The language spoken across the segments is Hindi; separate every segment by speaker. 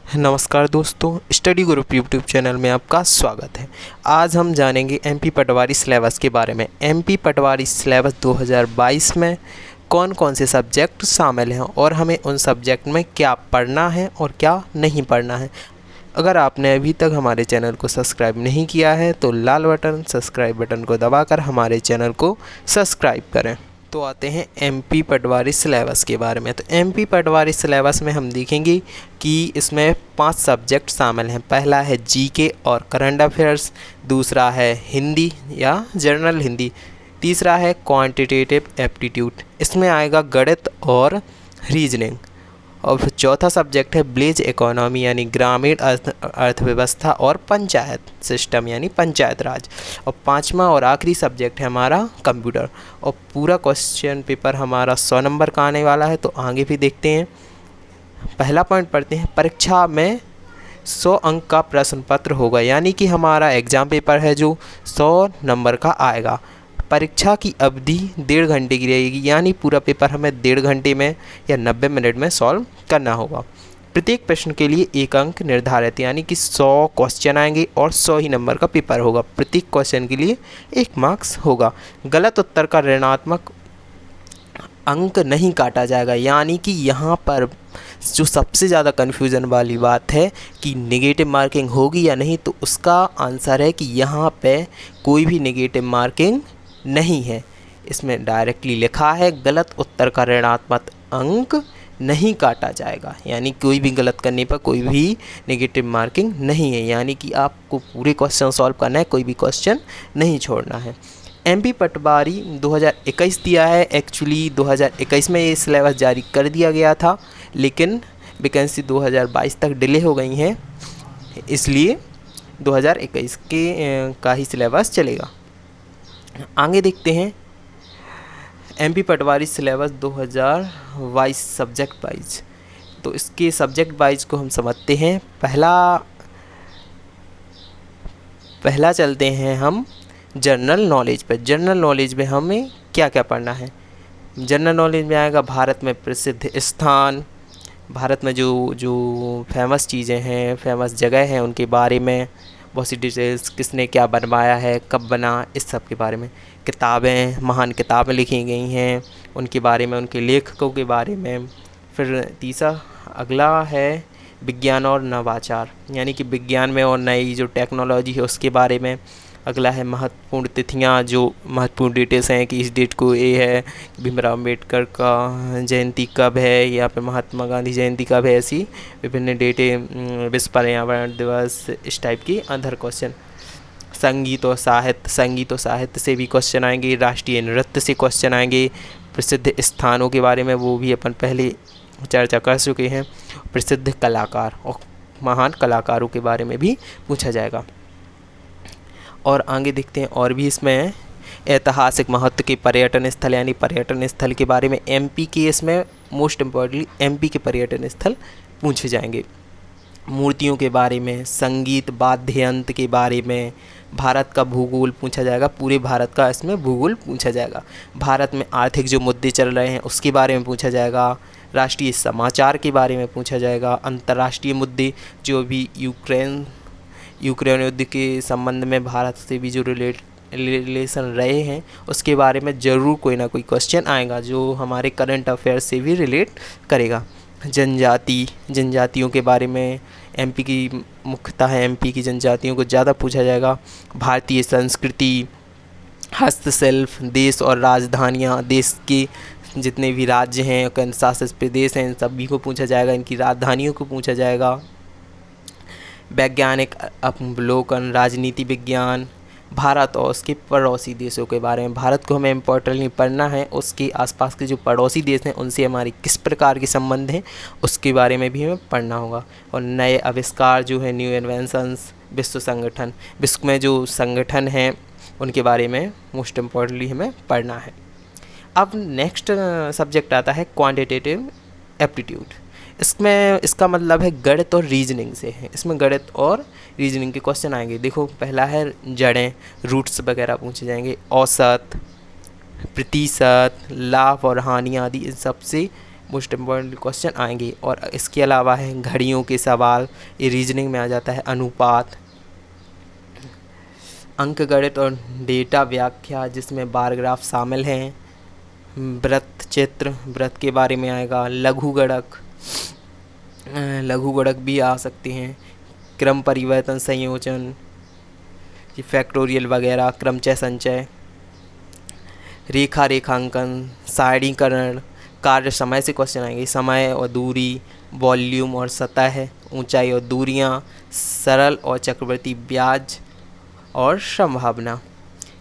Speaker 1: नमस्कार दोस्तों, स्टडी ग्रुप यूट्यूब चैनल में आपका स्वागत है। आज हम जानेंगे एमपी पटवारी सिलेबस के बारे में। एमपी पटवारी सिलेबस 2022 में कौन कौन से सब्जेक्ट शामिल हैं और हमें उन सब्जेक्ट में क्या पढ़ना है और क्या नहीं पढ़ना है। अगर आपने अभी तक हमारे चैनल को सब्सक्राइब नहीं किया है तो लाल बटन सब्सक्राइब बटन को दबाकर हमारे चैनल को सब्सक्राइब करें। तो आते हैं एमपी पटवारी सिलेबस के बारे में। तो एमपी पटवारी सिलेबस में हम देखेंगे कि इसमें 5 सब्जेक्ट शामिल हैं। पहला है जीके और करंट अफेयर्स, दूसरा है हिंदी या जनरल हिंदी, तीसरा है क्वांटिटेटिव एप्टीट्यूड, इसमें आएगा गणित और रीजनिंग, और फिर चौथा सब्जेक्ट है विलेज इकोनॉमी यानी ग्रामीण अर्थव्यवस्था और पंचायत सिस्टम यानी पंचायत राज, और पांचवा और आखिरी सब्जेक्ट है हमारा कंप्यूटर। और पूरा क्वेश्चन पेपर हमारा 100 नंबर का आने वाला है। तो आगे भी देखते हैं। पहला पॉइंट पढ़ते हैं। परीक्षा में 100 अंक का प्रश्न पत्र होगा, यानी कि हमारा एग्ज़ाम पेपर है जो 100 नंबर का आएगा। परीक्षा की अवधि 1.5 घंटे की रहेगी, यानी पूरा पेपर हमें 1.5 घंटे में या 90 मिनट में सॉल्व करना होगा। प्रत्येक प्रश्न के लिए 1 अंक निर्धारित, यानी कि 100 क्वेश्चन आएंगे और 100 ही नंबर का पेपर होगा। प्रत्येक क्वेश्चन के लिए 1 मार्क्स होगा। गलत उत्तर का ऋणात्मक अंक नहीं काटा जाएगा, यानी कि यहाँ पर जो सबसे ज़्यादा कन्फ्यूज़न वाली बात है कि नेगेटिव मार्किंग होगी या नहीं, तो उसका आंसर है कि यहाँ पे कोई भी नेगेटिव मार्किंग नहीं है। इसमें डायरेक्टली लिखा है गलत उत्तर का ऋणात्मक अंक नहीं काटा जाएगा, यानी कोई भी गलत करने पर कोई भी नेगेटिव मार्किंग नहीं है, यानी कि आपको पूरे क्वेश्चन सॉल्व करना है, कोई भी क्वेश्चन नहीं छोड़ना है। एमपी पटवारी 2021 दिया है। एक्चुअली 2021 में ये सिलेबस जारी कर दिया गया था, लेकिन वैकेंसी 2022 तक डिले हो गई हैं, इसलिए 2021 के का ही सिलेबस चलेगा। आगे देखते हैं एमपी पटवारी सिलेबस 2022 सब्जेक्ट वाइज। तो इसके सब्जेक्ट वाइज को हम समझते हैं। पहला चलते हैं हम जनरल नॉलेज पर। जनरल नॉलेज में हमें क्या क्या पढ़ना है। जनरल नॉलेज में आएगा भारत में प्रसिद्ध स्थान, भारत में जो फेमस चीज़ें हैं, फेमस जगह हैं, उनके बारे में बहुत सी डिटेल्स, किसने क्या बनवाया है, कब बना, इस सब के बारे में। किताबें, महान किताबें लिखी गई हैं, उनके बारे में, उनके लेखकों के बारे में। फिर तीसरा अगला है विज्ञान और नवाचार, यानी कि विज्ञान में और नई जो टेक्नोलॉजी है उसके बारे में। अगला है महत्वपूर्ण तिथियां, जो महत्वपूर्ण डेट्स हैं कि इस डेट को ये है, भीमराव अम्बेडकर का जयंती कब है या फिर महात्मा गांधी जयंती कब है, ऐसी विभिन्न डेटें, विश्व पर्यावरण दिवस, इस टाइप की अदर क्वेश्चन। संगीत और साहित्य से भी क्वेश्चन आएंगे। राष्ट्रीय नृत्य से क्वेश्चन आएंगे। प्रसिद्ध स्थानों के बारे में वो भी अपन पहले चर्चा कर चुके हैं। प्रसिद्ध कलाकार और महान कलाकारों के बारे में भी पूछा जाएगा। और आगे देखते हैं, और भी इसमें ऐतिहासिक महत्व के पर्यटन स्थल, यानी पर्यटन स्थल के बारे में। एमपी के इसमें मोस्ट इम्पॉर्टेंटली एमपी के पर्यटन स्थल पूछे जाएंगे। मूर्तियों के बारे में, संगीत वाद्य यंत्र के बारे में। भारत का भूगोल पूछा जाएगा, पूरे भारत का इसमें भूगोल पूछा जाएगा। भारत में आर्थिक जो मुद्दे चल रहे हैं उसके बारे में पूछा जाएगा। राष्ट्रीय समाचार के बारे में पूछा जाएगा। अंतर्राष्ट्रीय मुद्दे, जो भी यूक्रेन युद्ध के संबंध में भारत से भी जो रिलेशन रहे हैं उसके बारे में ज़रूर कोई ना कोई क्वेश्चन आएगा, जो हमारे करंट अफेयर से भी रिलेट करेगा। जनजातियों के बारे में, एमपी की मुख्यतः एमपी की जनजातियों को ज़्यादा पूछा जाएगा। भारतीय संस्कृति, हस्तशिल्प, देश और राजधानियाँ, देश के जितने भी राज्य हैं, केंद्र शासित प्रदेश हैं, इन सभी को पूछा जाएगा, इनकी राजधानियों को पूछा जाएगा। वैज्ञानिक अवलोकन, राजनीति विज्ञान, भारत और उसके पड़ोसी देशों के बारे में। भारत को हमें इम्पोर्टेंटली पढ़ना है, उसके आसपास के जो पड़ोसी देश हैं उनसे हमारी किस प्रकार के संबंध हैं उसके बारे में भी हमें पढ़ना होगा। और नए आविष्कार जो है, न्यू इन्वेंशंस, विश्व में जो संगठन हैं उनके बारे में मोस्ट इम्पोर्टेंटली हमें पढ़ना है। अब नेक्स्ट सब्जेक्ट आता है क्वांटिटेटिव एप्टीट्यूड। इसमें इसका मतलब है गणित और रीजनिंग से है। इसमें गणित और रीजनिंग के क्वेश्चन आएंगे। देखो, पहला है जड़ें, रूट्स वगैरह पूछे जाएंगे। औसत, प्रतिशत, लाभ और हानि आदि, इन सब से मोस्ट इम्पॉर्टेंट क्वेश्चन आएंगे। और इसके अलावा है घड़ियों के सवाल, ये रीजनिंग में आ जाता है। अनुपात, अंकगणित और डेटा व्याख्या जिसमें बार ग्राफ शामिल हैं। वृत्त चित्र, वृत्त के बारे में आएगा। लघुगणक, लघुगणक भी आ सकते हैं। क्रम परिवर्तन, संयोजन, फैक्टोरियल वगैरह, क्रमचय संचय, रेखा रेखांकन, सारणीकरण, कार्य समय से क्वेश्चन आएंगे। समय और दूरी, वॉल्यूम और सतह, ऊंचाई और दूरियां, सरल और चक्रवृद्धि ब्याज और संभावना।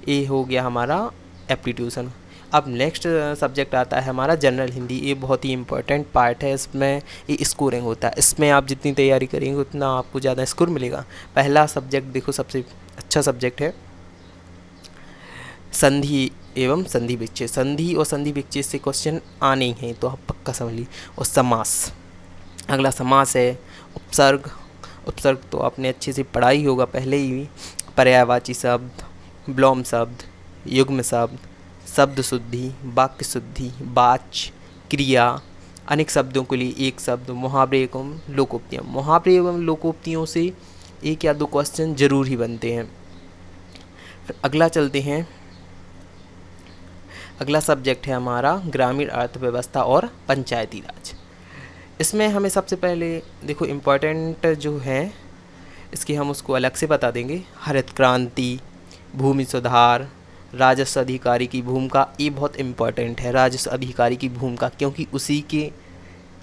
Speaker 1: ये हो गया हमारा एप्टीट्यूशन। अब नेक्स्ट सब्जेक्ट आता है हमारा जनरल हिंदी। ये बहुत ही इंपॉर्टेंट पार्ट है, इसमें ये स्कोरिंग होता है। इसमें आप जितनी तैयारी करेंगे उतना आपको ज़्यादा स्कोर मिलेगा। पहला सब्जेक्ट देखो, सबसे अच्छा सब्जेक्ट है संधि एवं संधि विच्छेद। संधि और संधि विच्छेद से क्वेश्चन आने ही हैं, तो आप पक्का समझ लीजिए। और समास, अगला समास है। उपसर्ग, उपसर्ग तो आपने अच्छे से पढ़ा ही होगा पहले ही। पर्यायवाची शब्द, विलोम शब्द, युग्म शब्द, शब्द शुद्धि, वाक्य शुद्धि, वाच्य, क्रिया, अनेक शब्दों के लिए एक शब्द, मुहावरे एवं लोकोक्तियाँ। मुहावरे एवं लोकोक्तियों से एक या दो क्वेश्चन जरूर ही बनते हैं। फिर अगला चलते हैं, अगला सब्जेक्ट है हमारा ग्रामीण अर्थव्यवस्था और पंचायती राज। इसमें हमें सबसे पहले देखो इम्पोर्टेंट जो है इसकी हम उसको अलग से बता देंगे। हरित क्रांति, भूमि सुधार, राजस्व अधिकारी की भूमिका, ये बहुत इम्पोर्टेंट है राजस्व अधिकारी की भूमिका, क्योंकि उसी के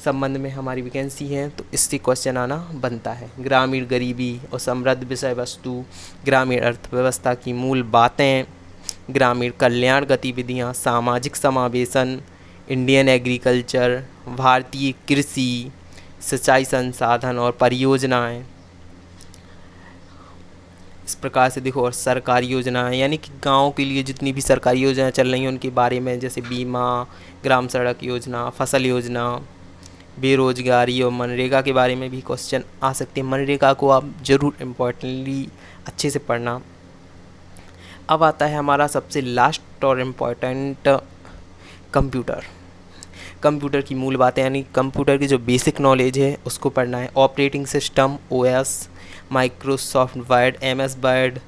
Speaker 1: संबंध में हमारी वैकेंसी है, तो इससे क्वेश्चन आना बनता है। ग्रामीण गरीबी और समृद्ध विषय वस्तु, ग्रामीण अर्थव्यवस्था की मूल बातें, ग्रामीण कल्याण गतिविधियाँ, सामाजिक समावेशन, इंडियन एग्रीकल्चर, भारतीय कृषि, सिंचाई संसाधन और परियोजनाएं। इस प्रकार से देखो, और सरकारी योजनाएं, यानी कि गांव के लिए जितनी भी सरकारी योजनाएं चल रही हैं उनके बारे में, जैसे बीमा, ग्राम सड़क योजना, फसल योजना, बेरोजगारी और मनरेगा के बारे में भी क्वेश्चन आ सकते हैं। मनरेगा को आप ज़रूर इम्पोर्टेंटली अच्छे से पढ़ना। अब आता है हमारा सबसे लास्ट और इम्पोर्टेंट कंप्यूटर। कंप्यूटर की मूल बातें, यानी कंप्यूटर की जो बेसिक नॉलेज है उसको पढ़ना है। Operating system, OS, Microsoft word, MS word,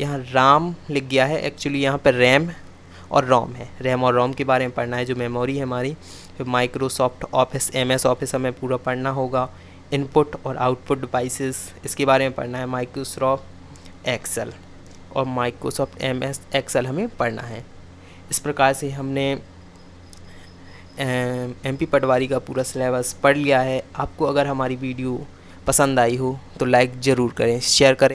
Speaker 1: यहाँ राम लिख गया है, एक्चुअली यहाँ पर रैम और रोम है। रैम और रोम के बारे में पढ़ना है, जो मेमोरी है हमारी। फिर माइक्रोसॉफ्ट ऑफिस, एमएस ऑफिस हमें पूरा पढ़ना होगा। इनपुट और आउटपुट डिवाइसेस, इसके बारे में पढ़ना है। माइक्रोसॉफ्ट एक्सेल और माइक्रोसॉफ्ट एमएस एक्सेल हमें पढ़ना है। इस प्रकार से हमने एमपी पटवारी का पूरा सिलेबस पढ़ लिया है। आपको अगर हमारी वीडियो पसंद आई हो तो लाइक ज़रूर करें, शेयर करें।